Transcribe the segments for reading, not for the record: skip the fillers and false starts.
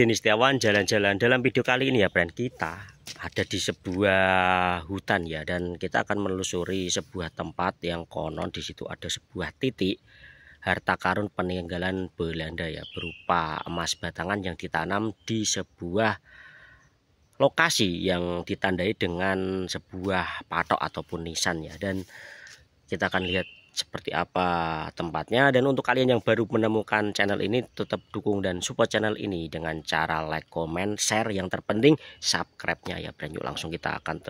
Denny Setiawan jalan-jalan. Dalam video kali ini ya friend, kita ada di sebuah hutan ya, dan kita akan menelusuri sebuah tempat yang konon di situ ada sebuah titik harta karun peninggalan Belanda ya, berupa emas batangan yang ditanam di sebuah lokasi yang ditandai dengan sebuah patok ataupun nisan ya. Dan kita akan lihat seperti apa tempatnya. Dan untuk kalian yang baru menemukan channel ini, tetap dukung dan support channel ini dengan cara like, comment, share, yang terpenting subscribe-nya ya friend. Yuk langsung kita akan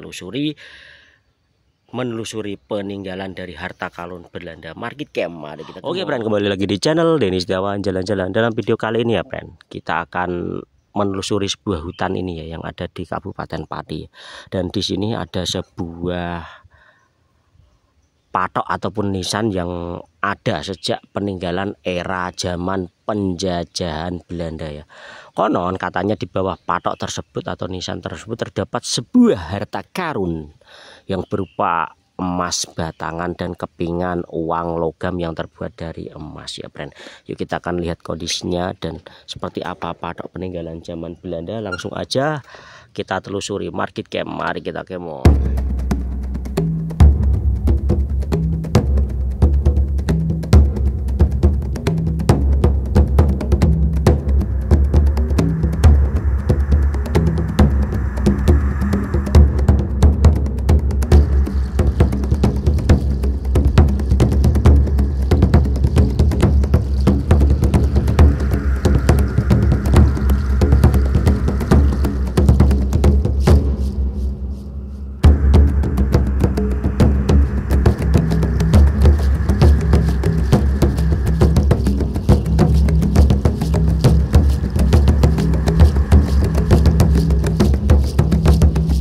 menelusuri peninggalan dari harta karun Belanda. Mari kita kita. Oke friend, kembali lagi di channel Denny Setiawan jalan-jalan. Dalam video kali ini ya friend, kita akan menelusuri sebuah hutan ini ya, yang ada di Kabupaten Pati. Dan di sini ada sebuah patok ataupun nisan yang ada sejak peninggalan era zaman penjajahan Belanda ya. Konon katanya di bawah patok tersebut atau nisan tersebut terdapat sebuah harta karun yang berupa emas batangan dan kepingan uang logam yang terbuat dari emas ya friend. Yuk kita akan lihat kondisinya dan seperti apa patok peninggalan zaman Belanda. Langsung aja kita telusuri. Market camp, mari kita kemo.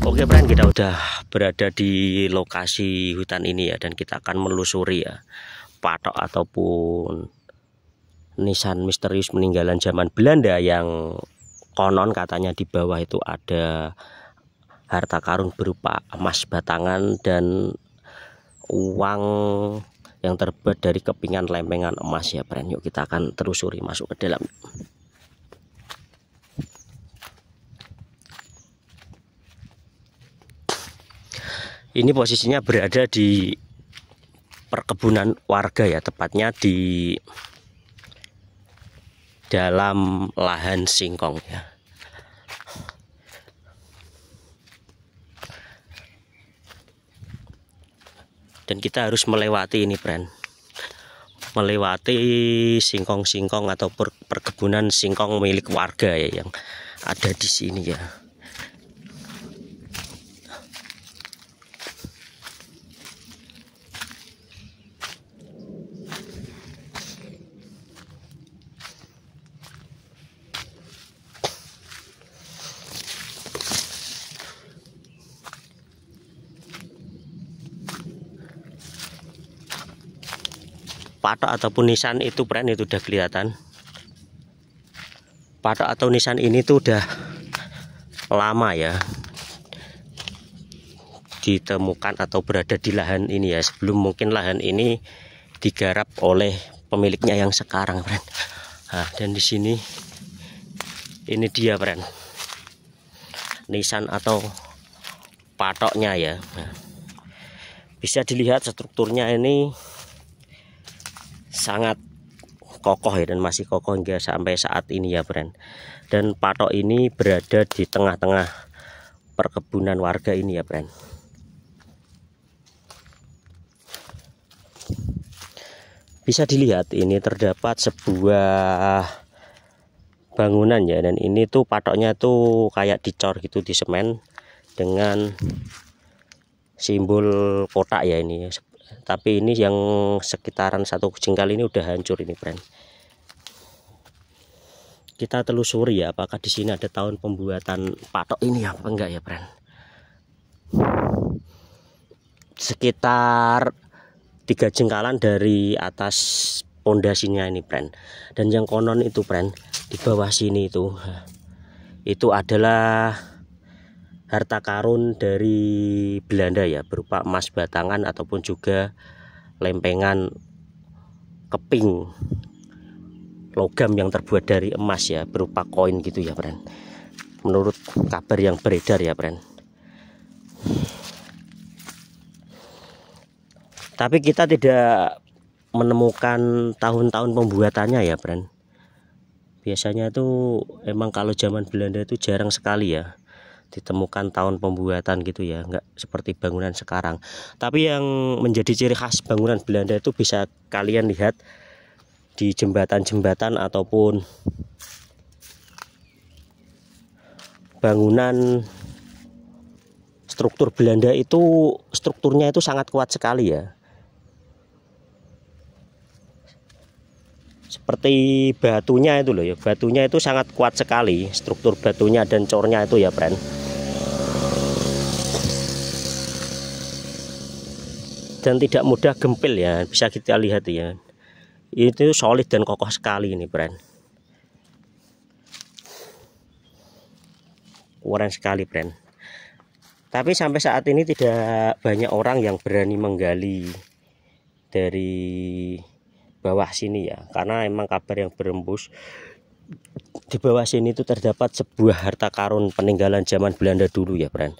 Oke friend, kita udah berada di lokasi hutan ini ya, dan kita akan menelusuri ya patok ataupun nisan misterius peninggalan zaman Belanda yang konon katanya di bawah itu ada harta karun berupa emas batangan dan uang yang terbuat dari kepingan lempengan emas ya friend. Yuk kita akan telusuri masuk ke dalam. Ini posisinya berada di perkebunan warga ya, tepatnya di dalam lahan singkong ya. Dan kita harus melewati ini friend, melewati singkong-singkong atau perkebunan singkong milik warga ya, yang ada di sini ya. Patok ataupun nisan itu friend, itu udah kelihatan. Patok atau nisan ini tuh udah lama ya ditemukan atau berada di lahan ini ya, sebelum mungkin lahan ini digarap oleh pemiliknya yang sekarang friend. Nah, dan di sini ini dia friend, nisan atau patoknya ya. Nah, bisa dilihat strukturnya ini sangat kokoh ya, dan masih kokoh hingga sampai saat ini ya friend. Dan patok ini berada di tengah-tengah perkebunan warga ini ya friend. Bisa dilihat ini terdapat sebuah bangunan ya, dan ini tuh patoknya tuh kayak dicor gitu di semen dengan simbol kotak ya ini. Tapi ini yang sekitaran satu jengkal ini udah hancur ini friend. Kita telusuri ya, apakah di sini ada tahun pembuatan patok ini apa enggak ya friend. Sekitar 3 jengkalan dari atas pondasinya ini friend. Dan yang konon itu friend, di bawah sini itu adalah harta karun dari Belanda ya, berupa emas batangan ataupun juga lempengan keping logam yang terbuat dari emas ya, berupa koin gitu ya friend, menurut kabar yang beredar ya friend. Tapi kita tidak menemukan tahun-tahun pembuatannya ya friend. Biasanya itu emang kalau zaman Belanda itu jarang sekali ya ditemukan tahun pembuatan gitu ya, nggak seperti bangunan sekarang. Tapi yang menjadi ciri khas bangunan Belanda itu bisa kalian lihat di jembatan-jembatan ataupun bangunan. Struktur Belanda itu strukturnya itu sangat kuat sekali ya, seperti batunya itu loh ya, batunya itu sangat kuat sekali struktur batunya dan cornya itu ya friend. Dan tidak mudah gempil ya, bisa kita lihat ya, itu solid dan kokoh sekali ini friend, keren sekali friend. Tapi sampai saat ini tidak banyak orang yang berani menggali dari bawah sini ya, karena emang kabar yang berembus di bawah sini itu terdapat sebuah harta karun peninggalan zaman Belanda dulu ya friend.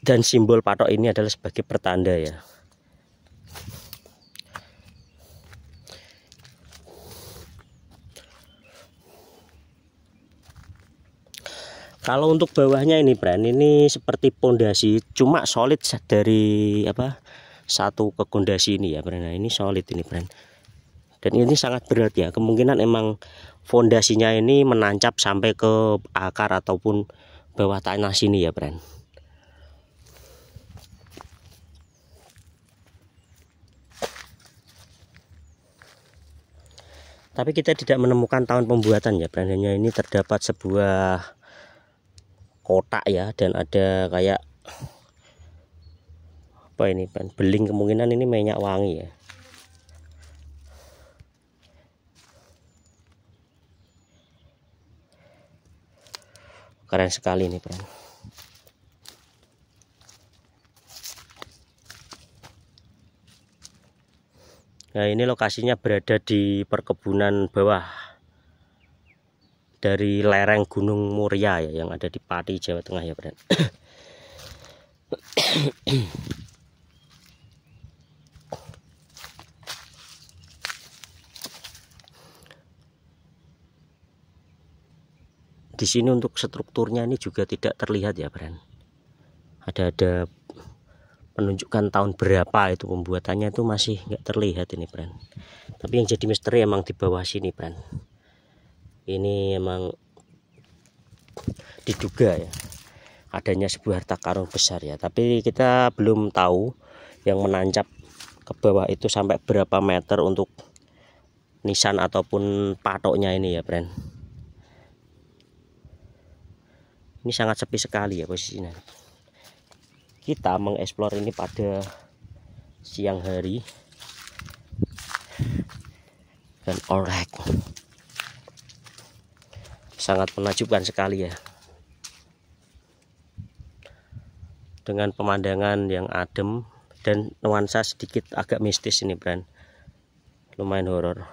Dan simbol patok ini adalah sebagai pertanda ya. Kalau untuk bawahnya ini friend, ini seperti pondasi, cuma solid dari satu ke pondasi ini ya friend. Nah, ini solid ini friend. Dan ini sangat berat ya. Kemungkinan emang fondasinya ini menancap sampai ke akar ataupun bawah tanah sini ya friend. Tapi kita tidak menemukan tahun pembuatan ya friend. Hanya ini terdapat sebuah kotak ya, dan ada kayak apa ini friend, beling, kemungkinan ini minyak wangi ya. Keren sekali ini friend. Nah, ini lokasinya berada di perkebunan bawah dari lereng Gunung Muria ya, yang ada di Pati, Jawa Tengah ya friend. Di sini untuk strukturnya ini juga tidak terlihat ya friend. Ada menunjukkan tahun berapa itu pembuatannya, itu masih nggak terlihat ini friend. Tapi yang jadi misteri emang di bawah sini friend. Ini emang diduga ya adanya sebuah harta karun besar ya, tapi kita belum tahu yang menancap ke bawah itu sampai berapa meter untuk nisan ataupun patoknya ini ya friend. Ini sangat sepi sekali ya posisinya. Kita mengeksplor ini pada siang hari dan alright, sangat menakjubkan sekali ya, dengan pemandangan yang adem dan nuansa sedikit agak mistis ini friend, lumayan horor.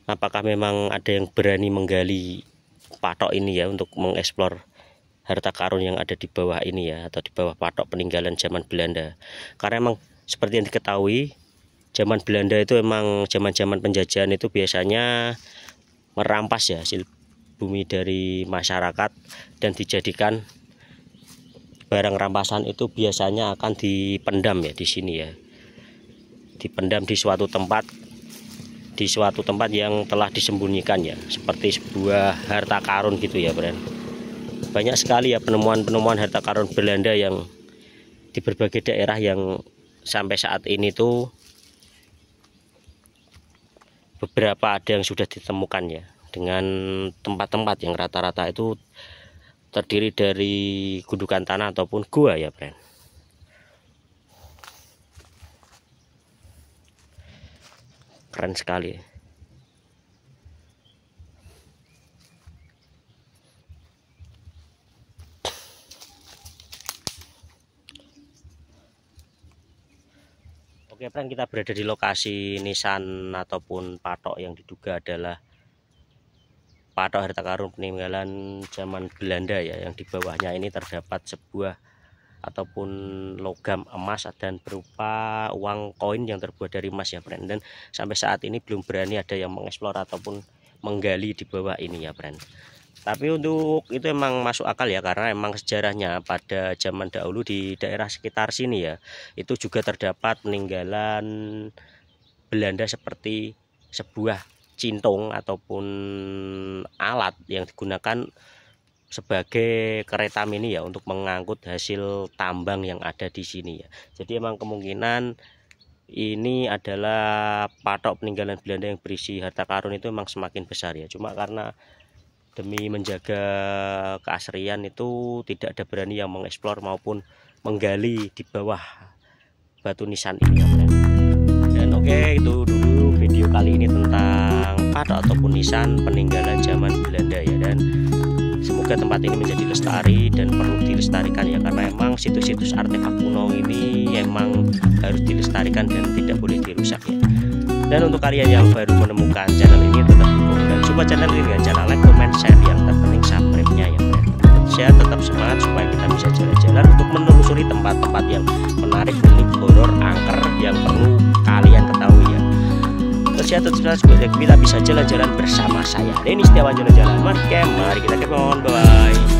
Apakah memang ada yang berani menggali patok ini ya, untuk mengeksplor harta karun yang ada di bawah ini ya, atau di bawah patok peninggalan zaman Belanda. Karena emang seperti yang diketahui, zaman Belanda itu emang zaman-zaman penjajahan itu biasanya merampas ya hasil bumi dari masyarakat, dan dijadikan barang rampasan itu biasanya akan dipendam ya di sini ya, dipendam di suatu tempat yang telah disembunyikan ya, seperti sebuah harta karun gitu ya friend. Banyak sekali ya penemuan-penemuan harta karun Belanda yang di berbagai daerah yang sampai saat ini tuh beberapa ada yang sudah ditemukan ya, dengan tempat-tempat yang rata-rata itu terdiri dari gundukan tanah ataupun gua ya friend. Keren sekali. Oke friend, kita berada di lokasi nisan ataupun patok yang diduga adalah patok harta karun peninggalan zaman Belanda ya, yang di bawahnya ini terdapat sebuah ataupun logam emas dan berupa uang koin yang terbuat dari emas ya friend. Dan sampai saat ini belum berani ada yang mengeksplor ataupun menggali di bawah ini ya friend. Tapi untuk itu emang masuk akal ya, karena emang sejarahnya pada zaman dahulu di daerah sekitar sini ya, itu juga terdapat peninggalan Belanda seperti sebuah cintung ataupun alat yang digunakan sebagai kereta mini ya, untuk mengangkut hasil tambang yang ada di sini ya. Jadi emang kemungkinan ini adalah patok peninggalan Belanda yang berisi harta karun itu emang semakin besar ya. Cuma karena demi menjaga keasrian itu tidak ada berani yang mengeksplor maupun menggali di bawah batu nisan ini ya friend. Dan oke, itu dulu video kali ini tentang patok ataupun nisan peninggalan zaman Belanda ya. Dan semoga tempat ini menjadi lestari dan perlu dilestarikan ya, karena emang situs-situs artefak kuno ini emang harus dilestarikan dan tidak boleh dirusak ya. Dan untuk kalian yang baru menemukan channel ini, tetap dukung dan support channel ini dengan cara like, comment, share, yang terpenting subscribe-nya ya friend. Saya tetap semangat supaya kita bisa jalan-jalan untuk menelusuri tempat-tempat yang menarik, unik, horor, angker yang perlu kalian ketahui ya. Terus ya tetap supaya kita bisa jalan-jalan bersama saya Denny Setiawan, jalan-jalan. Mari kita kemon, bye.